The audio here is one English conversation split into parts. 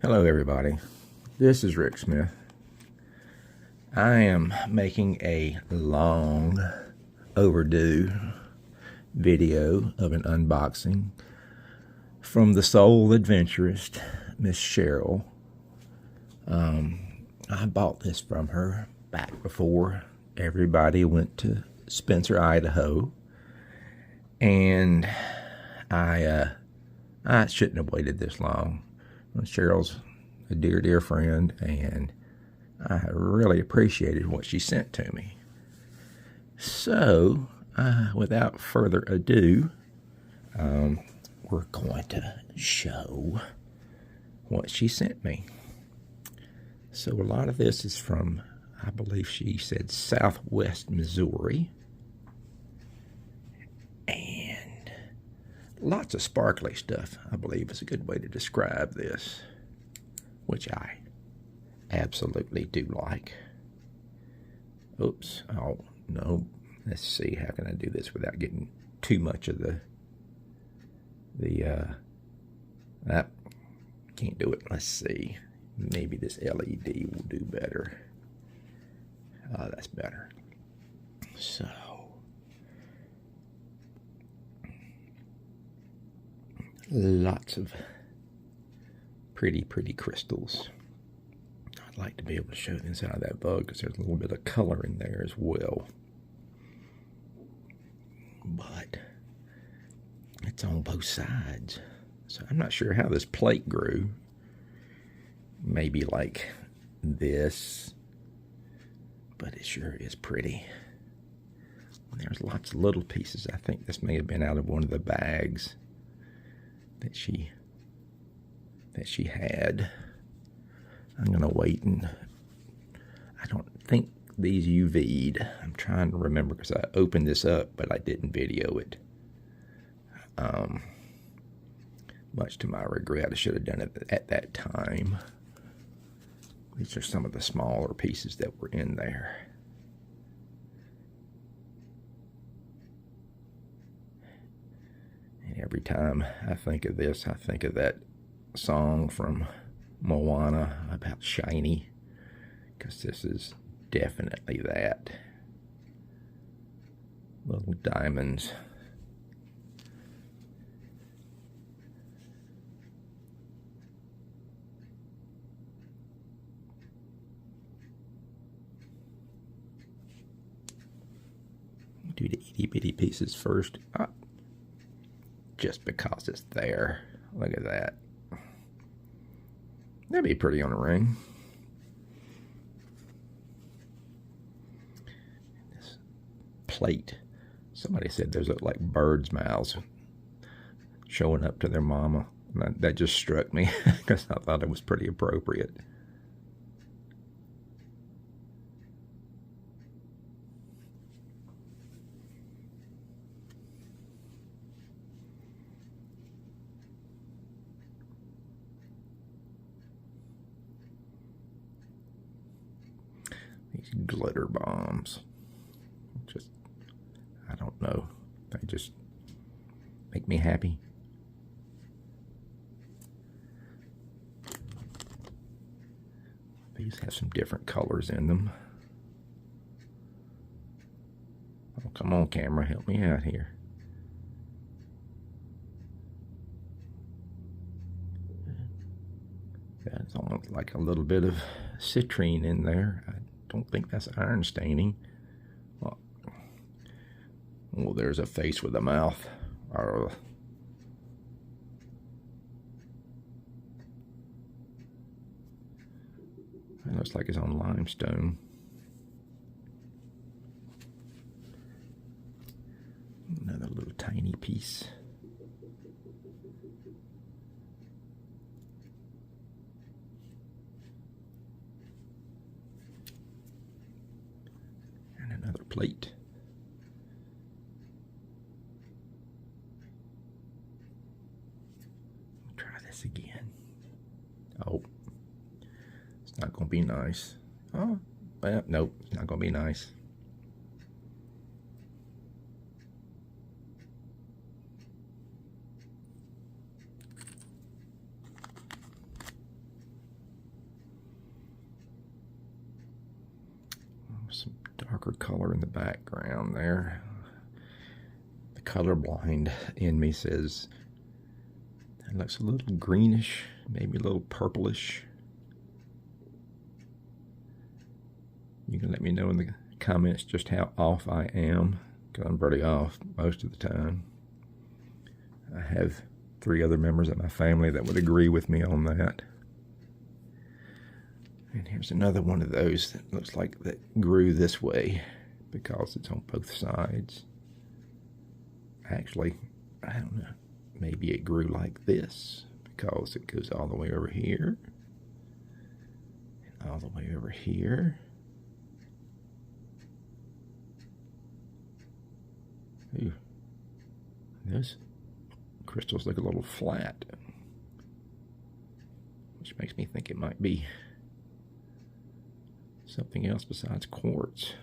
Hello everybody, this is Rick Smith. I am making a long overdue video of an unboxing from the Soul Adventurist, Miss Cheryl. I bought this from her back before everybody went to Spencer, Idaho, and I shouldn't have waited this long. Cheryl's a dear friend, and I really appreciated what she sent to me. So, without further ado, we're going to show what she sent me. So a lot of this is from, I believe she said, Southwest Missouri. And lots of sparkly stuff, I believe, is a good way to describe this, which I absolutely do like. Oops. Oh, no. Let's see. How can I do this without getting too much of can't do it. Let's see. Maybe this LED will do better. That's better. So, lots of pretty crystals. I'd like to be able to show the inside of that bug because there's a little bit of color in there as well. But it's on both sides. So I'm not sure how this plate grew. Maybe like this. But it sure is pretty. There's lots of little pieces. I think this may have been out of one of the bags that she had. I'm gonna wait, and I don't think these UV'd. I'm trying to remember because I opened this up, but I didn't video it. Much to my regret, I should have done it at that time. These are some of the smaller pieces that were in there. And every time I think of this, I think of that song from Moana about shiny, because this is definitely that. Little diamonds. Do the itty bitty pieces first, just because it's there. Look at that. That'd be pretty on a ring. This plate. Somebody said those look like birds' mouths showing up to their mama. And that just struck me because I thought it was pretty appropriate. These glitter bombs, just, I don't know, they just make me happy. These have some different colors in them. Oh, come on, camera, help me out here. That's almost like a little bit of citrine in there. I don't think that's iron staining. Well, there's a face with a mouth. It looks like it's on limestone. Another little tiny piece. Another plate. Try this again. Oh, it's not going to be nice. Oh, well, nope, it's not going to be nice. some darker color in the background there. The colorblind in me says that looks a little greenish, maybe a little purplish. You can let me know in the comments just how off I am, because I'm pretty off most of the time. I have 3 other members of my family that would agree with me on that. And here's another one of those that looks like that grew this way because it's on both sides. Actually, I don't know, maybe it grew like this because it goes all the way over here and all the way over here. Ooh, those crystals look a little flat, which makes me think it might be something else besides quartz.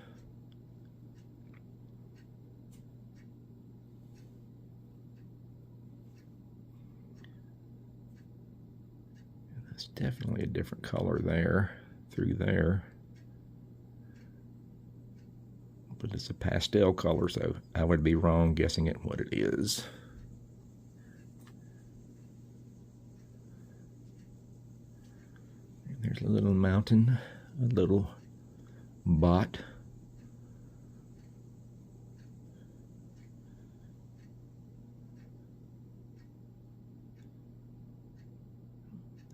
And that's definitely a different color there, through there. But it's a pastel color, so I would be wrong guessing at what it is. And there's a little mountain, a little bot.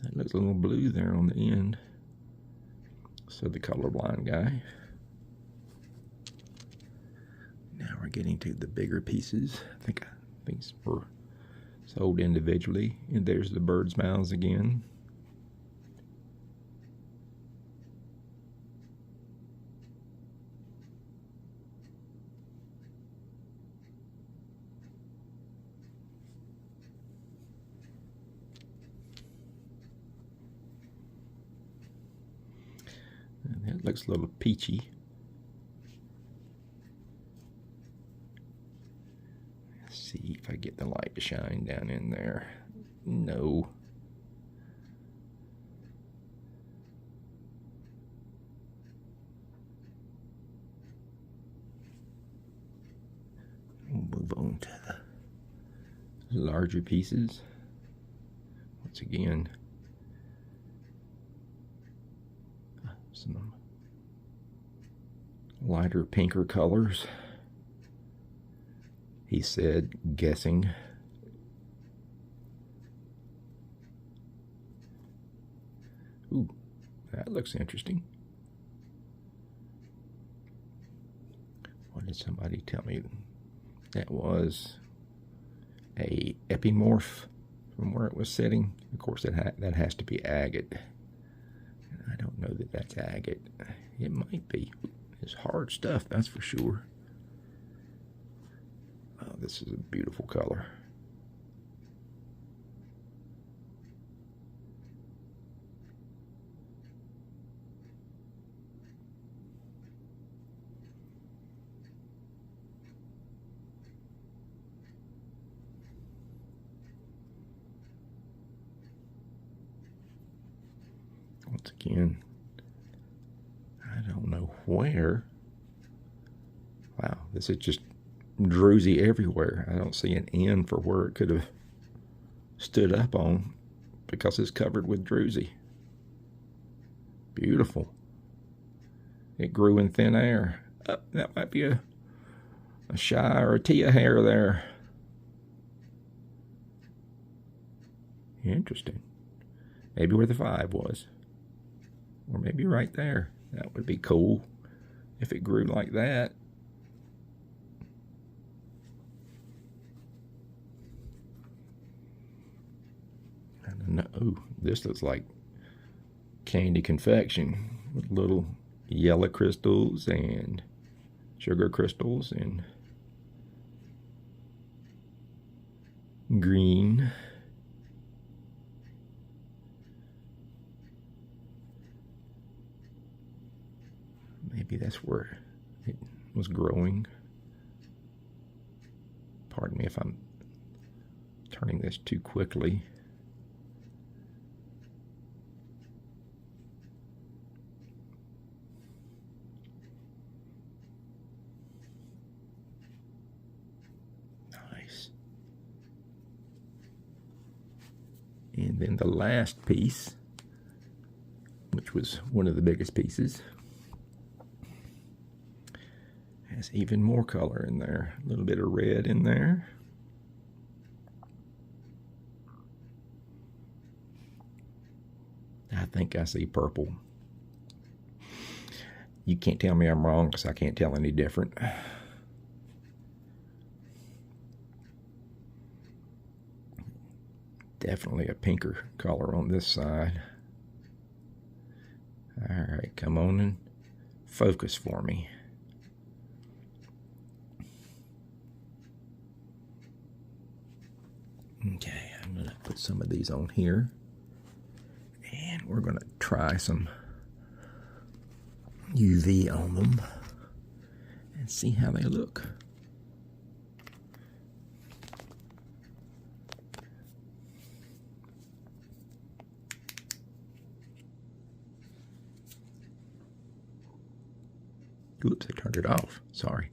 That looks a little blue there on the end. So the colorblind guy. Now we're getting to the bigger pieces. I think these were sold individually. And there's the bird's mouths again. And that looks a little peachy. Let's see if I get the light to shine down in there. No. We'll move on to the larger pieces. Once again, some lighter, pinker colors. He said, guessing. Ooh, that looks interesting. What did somebody tell me? That was a epimorph from where it was sitting. Of course, that has to be agate. I don't know that that's agate. It might be. It's hard stuff, that's for sure. Oh, this is a beautiful color. Once again, I don't know where. Wow, this is just druzy everywhere. I don't see an end for where it could have stood up on because it's covered with druzy. Beautiful. It grew in thin air. Oh, that might be a shy or a tia hair there. Interesting. Maybe where the 5 was. Or maybe right there. That would be cool if it grew like that. I don't know. Ooh, this looks like candy confection with little yellow crystals and sugar crystals and green. Maybe that's where it was growing. Pardon me if I'm turning this too quickly. And then the last piece, which was one of the biggest pieces, has even more color in there. A little bit of red in there. I think I see purple. You can't tell me I'm wrong because I can't tell any different. Definitely a pinker color on this side. All right, come on and focus for me. Okay, I'm going to put some of these on here. And we're going to try some UV on them and see how they look. Oops, I turned it off. Sorry.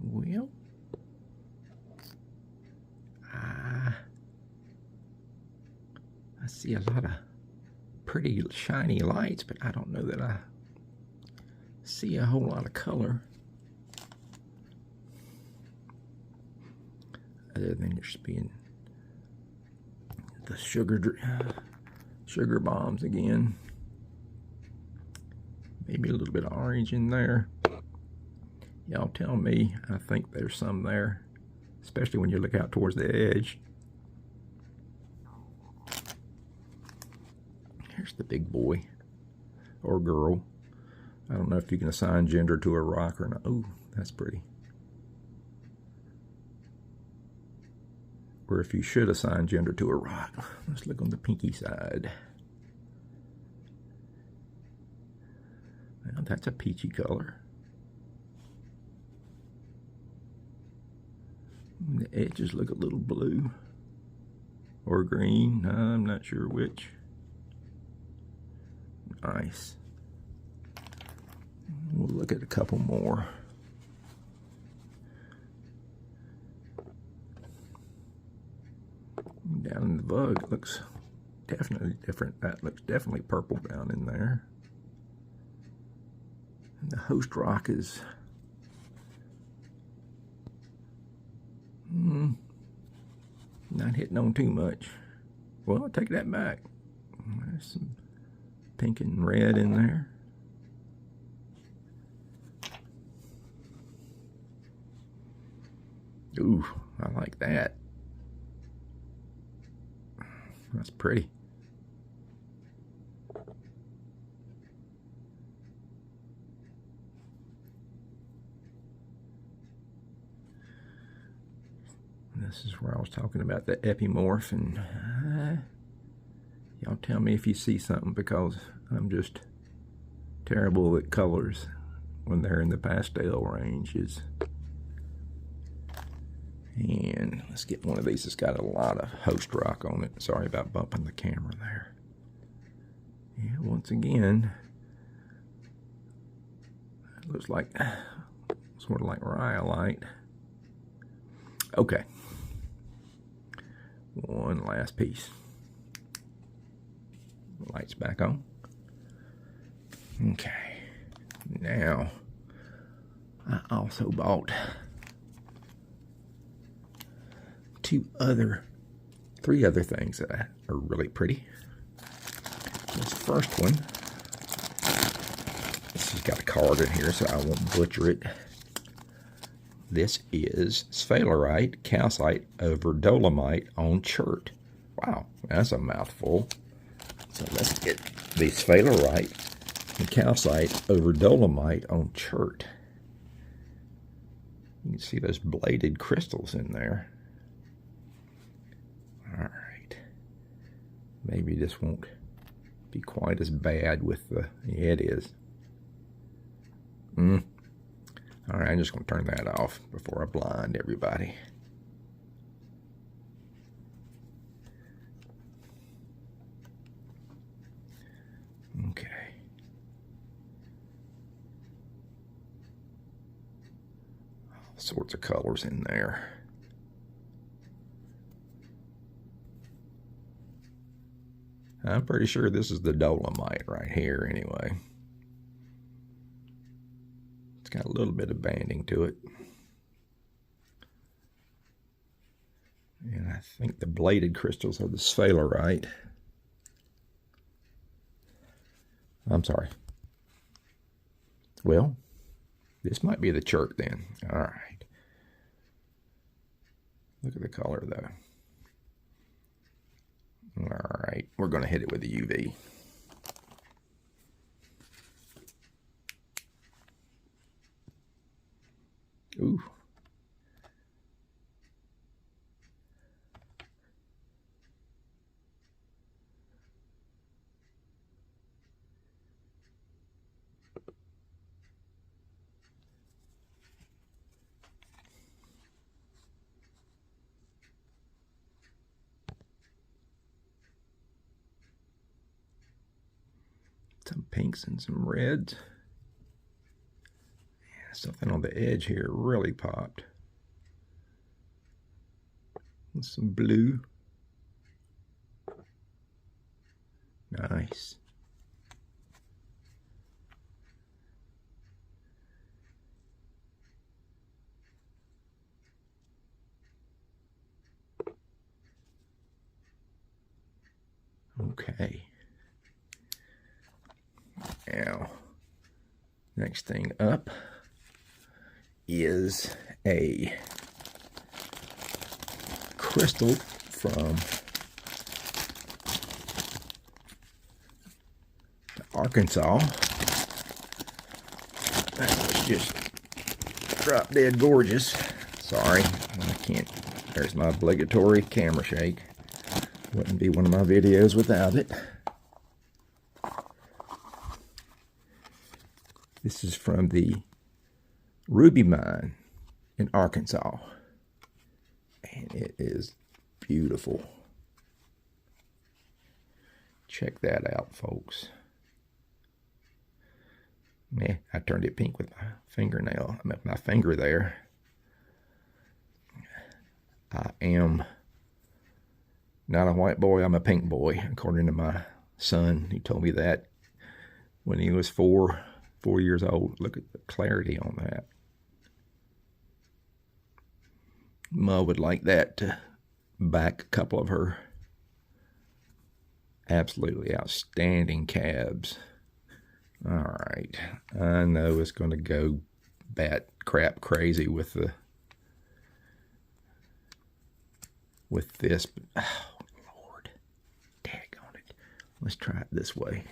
Well, I see a lot of pretty shiny lights, but I don't know that I see a whole lot of color. Other than just being the sugar bombs again. Maybe a little bit of orange in there. Y'all tell me. I think there's some there, especially when you look out towards the edge. Here's the big boy or girl. I don't know if you can assign gender to a rock or not. Oh, that's pretty. Or if you should assign gender to a rock. Let's look on the pinky side. Well, that's a peachy color. The edges look a little blue or green. I'm not sure which. Nice. We'll look at a couple more. Down in the bug, it looks definitely different. That looks definitely purple down in there. And the host rock is not hitting on too much. Well, I'll take that back. There's some pink and red in there. Ooh, I like that. That's pretty. This is where I was talking about the epimorph, and y'all tell me if you see something, because I'm just terrible at colors when they're in the pastel ranges. And let's get one of these that's got a lot of host rock on it. Sorry about bumping the camera there. Yeah, once again, it looks like sort of like rhyolite. Okay. One last piece. Lights back on. Okay. Now, I also bought three other things that are really pretty. This first one, this has got a card in here, so I won't butcher it. This is sphalerite calcite over dolomite on chert. Wow, that's a mouthful. So let's get the sphalerite and calcite over dolomite on chert. You can see those bladed crystals in there. All right. Maybe this won't be quite as bad with the... Yeah, it is. All right, I'm just going to turn that off before I blind everybody. Okay. All sorts of colors in there. I'm pretty sure this is the dolomite right here anyway. It's got a little bit of banding to it. And I think the bladed crystals are the sphalerite. I'm sorry. Well, this might be the chert then. All right. Look at the color though. All right, we're going to hit it with the UV. Ooh. Some pinks and some reds. Yeah, something on the edge here really popped. And some blue. Nice. Okay. Now, next thing up is a crystal from Arkansas. That was just drop dead gorgeous. Sorry, I can't. There's my obligatory camera shake. Wouldn't be one of my videos without it. This is from the ruby mine in Arkansas. And it is beautiful. Check that out, folks. Man, I turned it pink with my fingernail. I met my finger there. I am not a white boy, I'm a pink boy, according to my son. He told me that when he was four years old. Look at the clarity on that. Ma would like that to back a couple of her absolutely outstanding calves. All right, I know it's going to go bat crap crazy with this, but oh Lord, daggone it. Let's try it this way.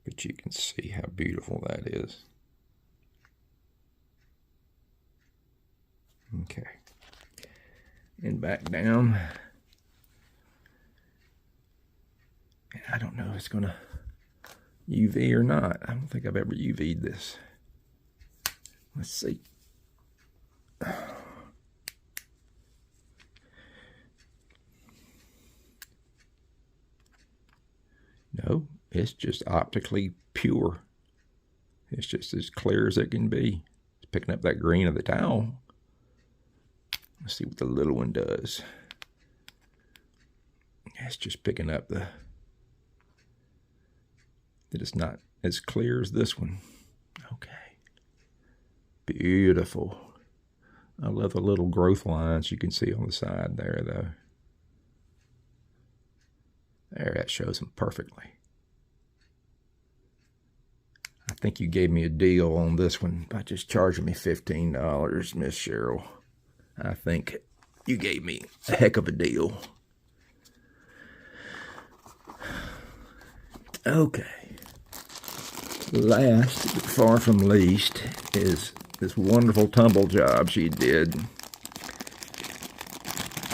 But you can see how beautiful that is. Okay. And back down. I don't know if it's going to UV or not. I don't think I've ever UV'd this. Let's see. No, it's just optically pure. It's just as clear as it can be. It's picking up that green of the towel. Let's see what the little one does. It's just picking up that it's not as clear as this one. Okay. Beautiful. I love the little growth lines you can see on the side there, though. There, that shows them perfectly. I think you gave me a deal on this one by just charging me $15, Miss Cheryl. I think you gave me a heck of a deal. Okay. Last, but far from least, is this wonderful tumble job she did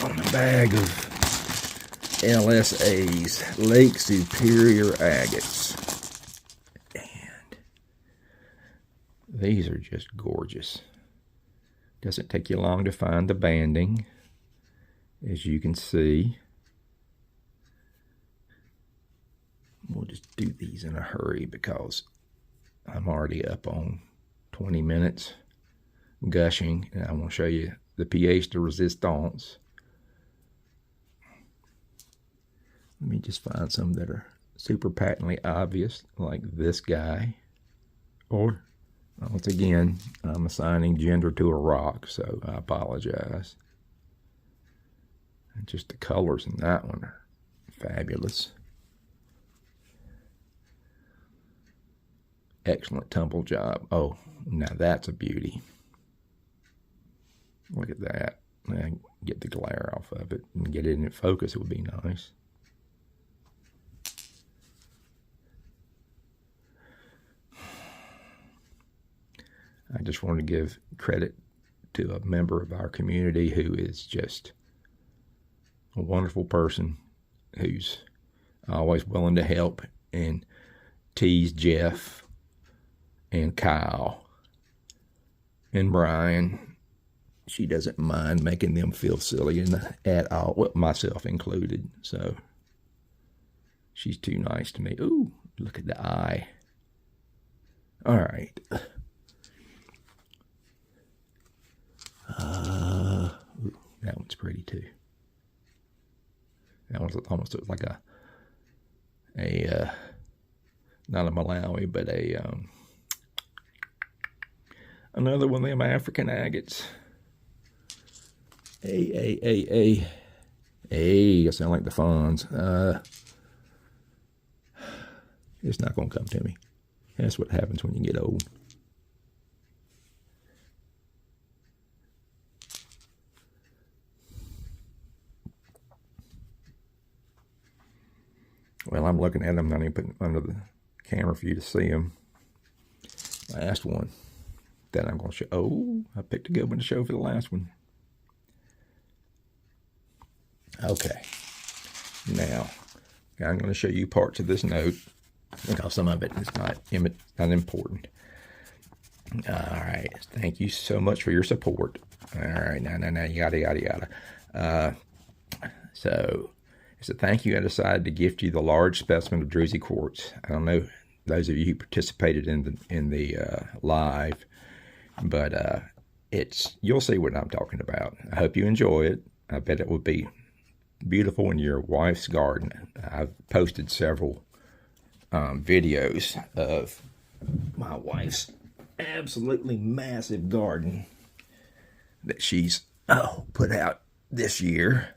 on a bag of LSA's Lake Superior Agates. And these are just gorgeous. Doesn't take you long to find the banding, as you can see. We'll just do these in a hurry because I'm already up on 20 minutes gushing, and I want to show you the pièce de resistance. Let me just find some that are super patently obvious, like this guy. Or, once again, I'm assigning gender to a rock, so I apologize. And just the colors in that one are fabulous. Excellent tumble job. Oh, now that's a beauty. Look at that. Get the glare off of it and get it in focus. It would be nice. I just want to give credit to a member of our community who is just a wonderful person, who's always willing to help and tease Jeff and Kyle and Brian. She doesn't mind making them feel silly at all, well, myself included. So she's too nice to me. Ooh, look at the eye. All right. Ooh, that one's pretty too. That one's almost like a not a Malawi, but another one of them African agates. Hey, I sound like the Fonz. It's not going to come to me. That's what happens when you get old. Well, I'm looking at them, not even putting them under the camera for you to see them. Last one that I'm going to show. Oh, I picked a good one to show for the last one. Okay. Now, I'm going to show you parts of this note, because some of it is not important. All right. Thank you so much for your support. All right. Now, yada. So, as a thank you, I decided to gift you the large specimen of druzy quartz. I don't know those of you who participated in the live, but you'll see what I'm talking about. I hope you enjoy it. I bet it will be beautiful in your wife's garden. I've posted several videos of my wife's absolutely massive garden that she's put out this year.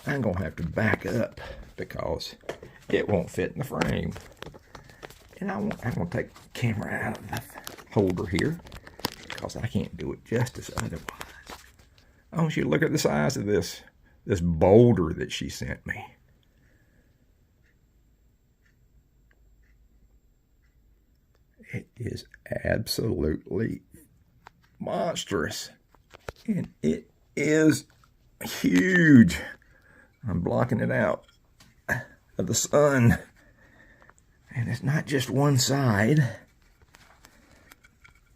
I'm going to have to back up because it won't fit in the frame. And I'm going to take the camera out of the holder here because I can't do it justice otherwise. I want you to look at the size of this boulder that she sent me. It is absolutely monstrous. And it is huge. I'm blocking it out of the sun. And it's not just one side.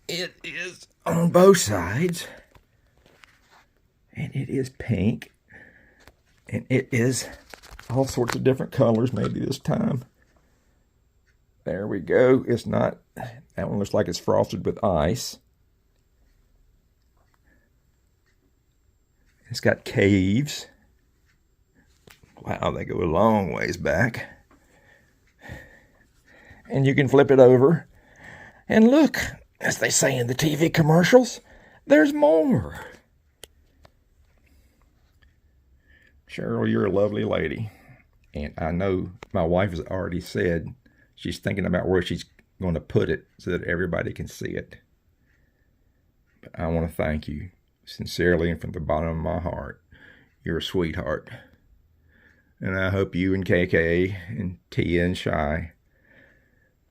It is on both sides. And it is pink. And it is all sorts of different colors, maybe this time. There we go. It's not, that one looks like it's frosted with ice. It's got caves. Wow, they go a long ways back. And you can flip it over. And look, as they say in the TV commercials, there's more. Cheryl, you're a lovely lady. And I know my wife has already said she's thinking about where she's going to put it so that everybody can see it. But I want to thank you sincerely and from the bottom of my heart. You're a sweetheart. And I hope you and KK and Tia and Shy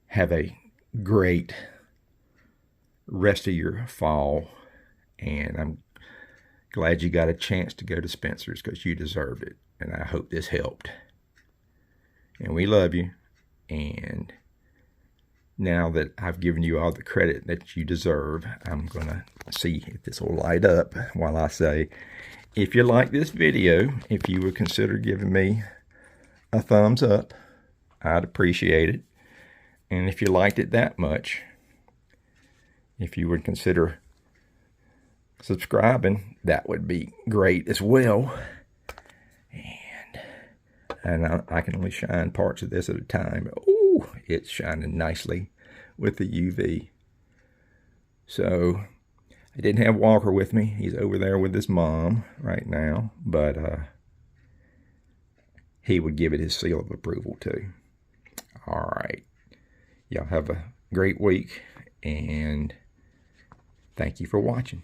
have a great rest of your fall. And I'm glad you got a chance to go to Spencer's because you deserved it. And I hope this helped. And we love you. And now that I've given you all the credit that you deserve, I'm going to see if this will light up while I say, if you like this video, if you would consider giving me a thumbs up, I'd appreciate it. And if you liked it that much, if you would consider subscribing, that would be great as well. And I can only shine parts of this at a time. Oh, it's shining nicely with the UV. So I didn't have Walker with me. He's over there with his mom right now, but he would give it his seal of approval too. All right. Y'all have a great week, and thank you for watching.